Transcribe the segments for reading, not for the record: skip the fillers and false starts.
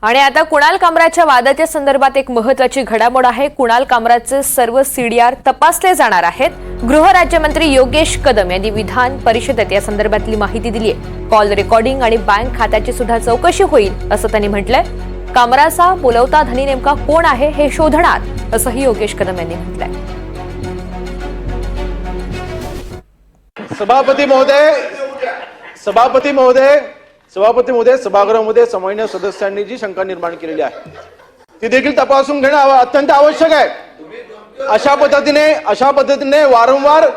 आणि आता कुणाल कामराच्या वादाच्या संदर्भात एक महत्त्वाची घडामोड आहे। कुणाल कामराचे सर्व सीडीआर तपासले जाणार आहेत। गृह राज्यमंत्री योगेश कदम यांनी विधान परिषदेत या संदर्भातली माहिती दिली आहे। कॉल रेकॉर्डिंग आणि बँक खात्याची सुद्धा चौकशी होईल असं त्यांनी म्हटलंय। कामराचा बोलवता धनी नेमका कोण आहे हे शोधणार असंही योगेश कदम यांनी म्हटलंय। सभापती महोदय सभागृहामध्ये सामान्य सदस्यांनी जी शंका निर्माण केलेली आहे ती देखील तपासून घेणं अत्यंत आवश्यक आहे। अशा पद्धतीने वारंवार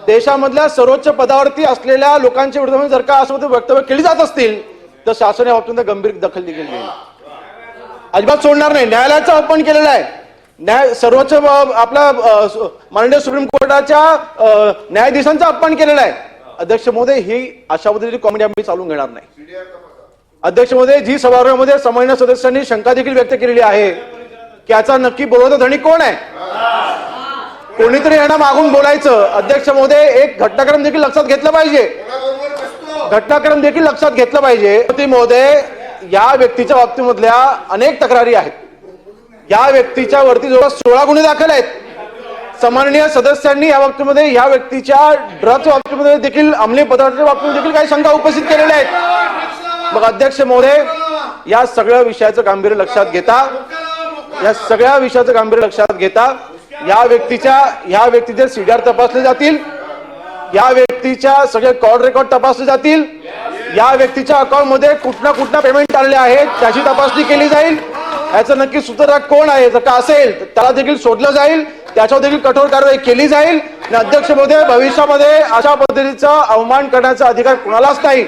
देशामधल्या सर्वोच्च पदावरती असलेल्या लोकांच्या विरोधात जर का असं वक्तव्य केली जात असतील तर शासन या बाबतीत गंभीर दखल देखील घेईल, अजिबात सोडणार नाही। न्यायालयाचा अपमान केलेला आहे, सर्वोच्च आपला माननीय सुप्रीम कोर्टाच्या न्यायाधीशांचा अपमान केलेला आहे। अध्यक्ष महोदय, ही अशा पद्धतीची कॉमेडी आम्ही चालून घेणार नाही। अध्यक्ष महोदय, जी सभागृहामध्ये सामान्य सदस्यांनी शंका देखील व्यक्त केलेली आहे की याचा नक्की बोलवता धनी कोण आहे, कोणीतरी यांना मागून बोलायचं। अध्यक्ष महोदय, एक घटनाक्रम देखील लक्षात घेतलं पाहिजे। महोदय, या व्यक्तीच्या बाबतीमधल्या अनेक तक्रारी आहेत। या व्यक्तीच्या वरती जवळ 16 गुन्हे दाखल आहेत। सन्माननीय सदस्यांनी या बाबतीमध्ये या व्यक्तीच्या ड्रग्ज बाबतीमध्ये देखील अंमली पदार्थाच्या बाबतीमध्ये देखील काही शंका उपस्थित केलेल्या आहेत। मग अध्यक्ष महोदय, या सगळ्या विषयाचं गांभीर्य लक्षात घेता या व्यक्तीचे सीडीआर तपासले जातील, या व्यक्तीच्या सगळे कॉल रेकॉर्ड तपासले जातील, या व्यक्तीच्या अकाउंटमध्ये कुठना पेमेंट आलेले आहेत त्याची तपासणी केली जाईल। याचं नक्की सूत्रधार कोण आहे जर का असेल तर त्याला देखील शोधलं जाईल, त्याच्यावर देखील कठोर कारवाई केली जाईल। अध्यक्ष महोदय, भविष्यामध्ये अशा पद्धतीचा अवमान करण्याचा अधिकार कुणालाच नाही।